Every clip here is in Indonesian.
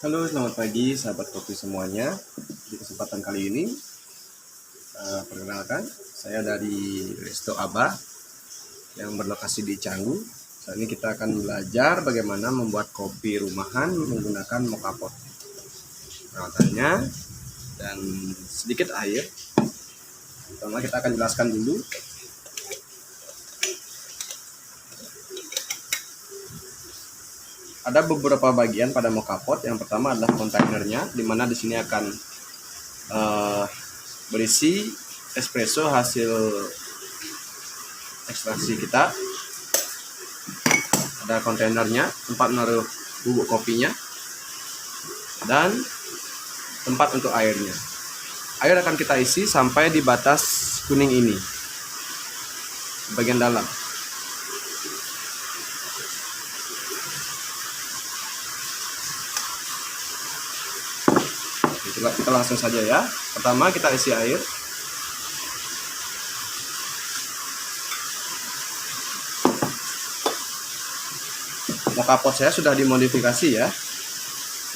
Halo, selamat pagi sahabat kopi semuanya. Di kesempatan kali ini, perkenalkan, saya dari Resto Abah yang berlokasi di Canggu. Saat ini kita akan belajar bagaimana membuat kopi rumahan menggunakan moka pot. Peralatannya dan sedikit air. Pertama kita akan jelaskan dulu. Ada beberapa bagian pada moka pot. Yang pertama adalah kontainernya, di mana di sini akan berisi espresso hasil ekstraksi kita. Ada kontainernya, tempat menaruh bubuk kopinya, dan tempat untuk airnya. Air akan kita isi sampai di batas kuning ini, bagian dalam. Kita langsung saja ya. Pertama kita isi air. Moka pot saya sudah dimodifikasi ya.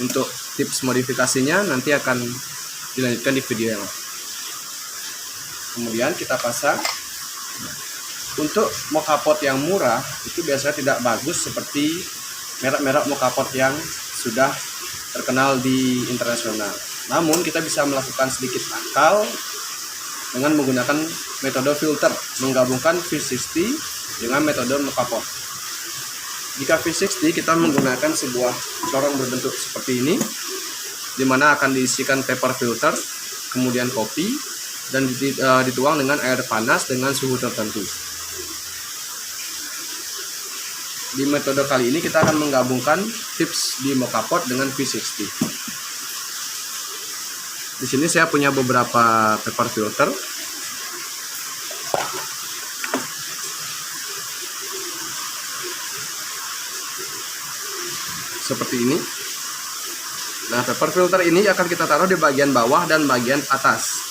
Untuk tips modifikasinya nanti akan dilanjutkan di video yang lain. Kemudian kita pasang. Untuk moka pot yang murah itu biasanya tidak bagus seperti merek-merek moka pot yang sudah terkenal di internasional. Namun kita bisa melakukan sedikit akal dengan menggunakan metode filter, menggabungkan V60 dengan metode moka pot. Jika V60 kita menggunakan sebuah corong berbentuk seperti ini, di mana akan diisikan paper filter, kemudian kopi, dan dituang dengan air panas dengan suhu tertentu. Di metode kali ini kita akan menggabungkan tips di moka pot dengan V60. Di sini saya punya beberapa paper filter. Seperti ini. Nah, paper filter ini akan kita taruh di bagian bawah dan bagian atas.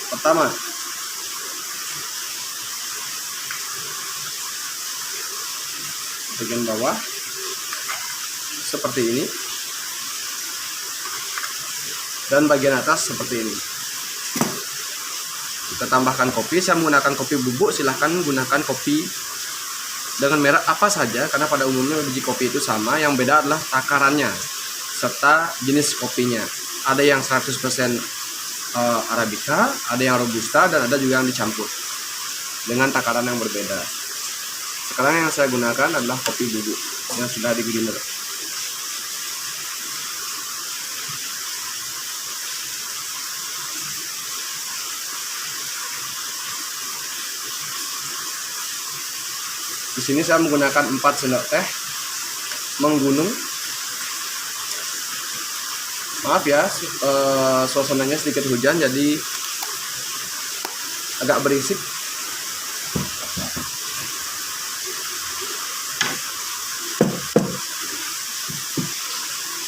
Pertama, bagian bawah seperti ini, dan bagian atas seperti ini. Kita tambahkan kopi. Saya menggunakan kopi bubuk, silahkan gunakan kopi dengan merek apa saja, karena pada umumnya biji kopi itu sama. Yang beda adalah takarannya serta jenis kopinya. Ada yang 100% Arabica, ada yang Robusta, dan ada juga yang dicampur dengan takaran yang berbeda. Sekarang yang saya gunakan adalah kopi bubuk yang sudah di grinder. Di sini saya menggunakan 4 sendok teh menggunung. Maaf ya, suasananya sedikit hujan jadi agak berisik.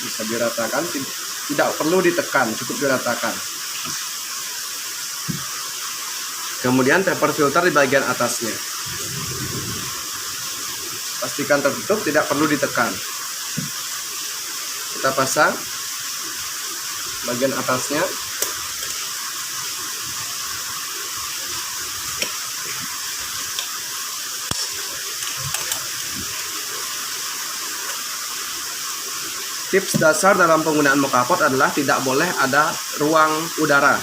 Bisa diratakan, tidak perlu ditekan, cukup diratakan. Kemudian paper filter di bagian atasnya. Pastikan tertutup, tidak perlu ditekan. Kita pasang bagian atasnya. Tips dasar dalam penggunaan moka pot adalah tidak boleh ada ruang udara.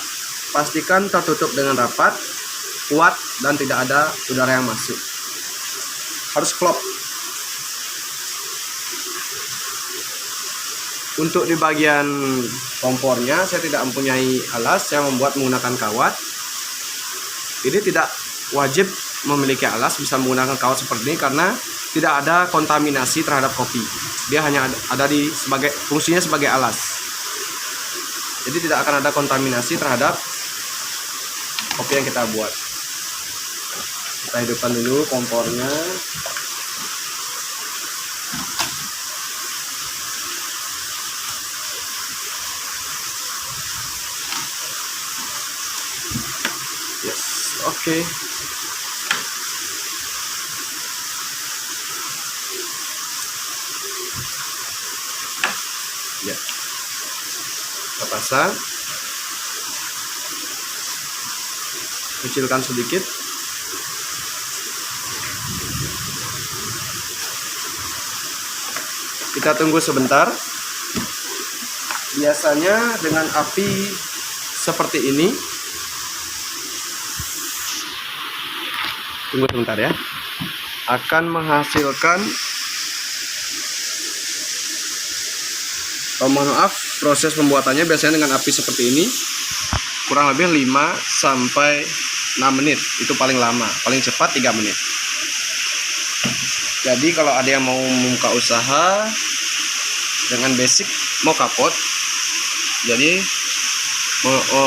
Pastikan tertutup dengan rapat, kuat, dan tidak ada udara yang masuk. Harus klop. Untuk di bagian kompornya saya tidak mempunyai alas, saya membuat menggunakan kawat. Ini tidak wajib memiliki alas, bisa menggunakan kawat seperti ini karena tidak ada kontaminasi terhadap kopi. Dia hanya ada di sebagai fungsinya sebagai alas. Jadi tidak akan ada kontaminasi terhadap kopi yang kita buat. Kita hidupkan dulu kompornya. Oke. Ya. pasang, kecilkan sedikit. Kita tunggu sebentar. Biasanya dengan api seperti ini, tunggu sebentar ya, akan menghasilkan, mohon maaf, proses pembuatannya biasanya dengan api seperti ini kurang lebih 5 sampai 6 menit. Itu paling lama, paling cepat 3 menit. Jadi kalau ada yang mau membuka usaha dengan basic mocha pot, jadi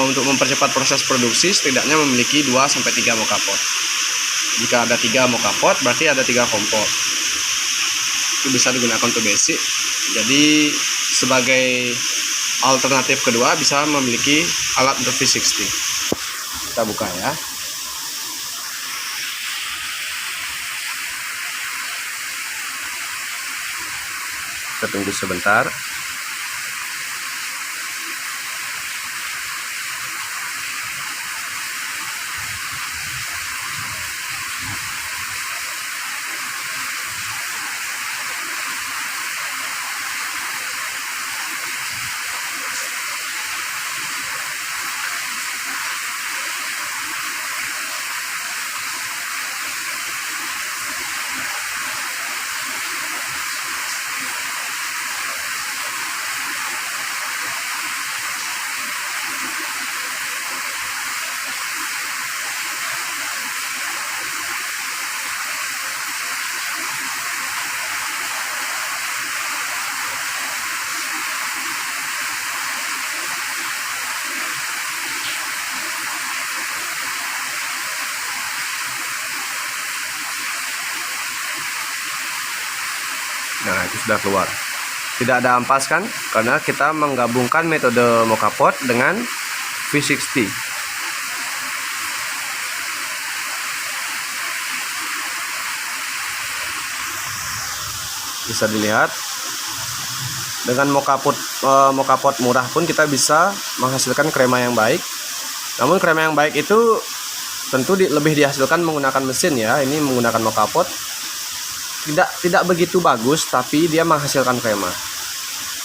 untuk mempercepat proses produksi setidaknya memiliki 2 sampai 3 mocha pot. Jika ada 3 mocha pot berarti ada 3 kompor. Itu bisa digunakan untuk basic. Jadi sebagai alternatif kedua bisa memiliki alat untuk V60. Kita buka ya. Kita tunggu sebentar. Nah, itu sudah keluar. Tidak ada ampas kan? Karena kita menggabungkan metode mocha pot dengan V60. Bisa dilihat dengan mocha pot murah pun kita bisa menghasilkan krema yang baik. Namun krema yang baik itu tentu lebih dihasilkan menggunakan mesin ya. Ini menggunakan mocha pot. Tidak begitu bagus, tapi dia menghasilkan krema.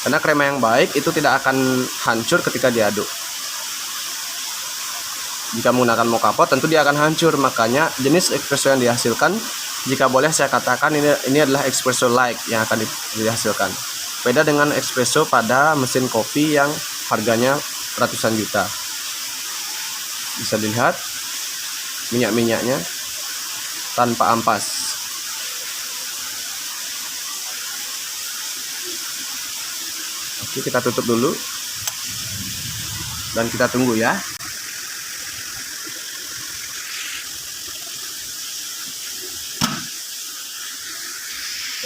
Karena krema yang baik itu tidak akan hancur ketika diaduk. Jika menggunakan mocha pot tentu dia akan hancur. Makanya jenis espresso yang dihasilkan, jika boleh saya katakan ini adalah espresso light yang akan dihasilkan. Beda dengan espresso pada mesin kopi yang harganya ratusan juta. Bisa dilihat minyak-minyaknya tanpa ampas. Oke, kita tutup dulu dan kita tunggu ya.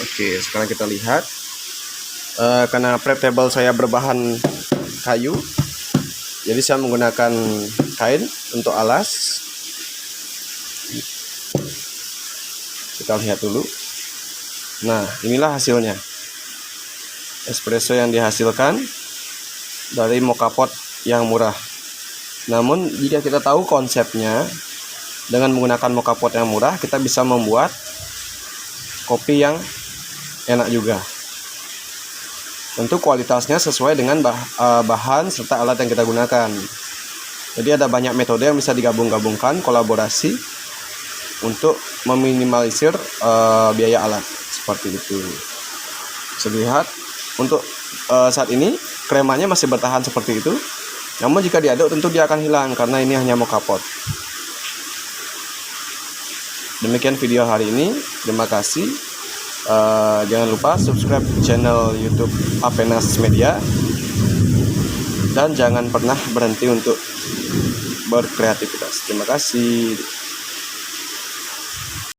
Oke, sekarang kita lihat. Karena prep table saya berbahan kayu, jadi saya menggunakan kain untuk alas. Kita lihat dulu. Nah, inilah hasilnya. Espresso yang dihasilkan dari mocha pot yang murah. Namun jika kita tahu konsepnya, dengan menggunakan mocha pot yang murah kita bisa membuat kopi yang enak juga. Tentu kualitasnya sesuai dengan bahan serta alat yang kita gunakan. Jadi ada banyak metode yang bisa digabung-gabungkan, kolaborasi untuk meminimalisir biaya alat seperti itu. Bisa dilihat. Untuk saat ini kremanya masih bertahan seperti itu. Namun jika diaduk tentu dia akan hilang karena ini hanya mocha pot. Demikian video hari ini. Terima kasih. Jangan lupa subscribe channel YouTube Apenas Media dan jangan pernah berhenti untuk berkreativitas. Terima kasih.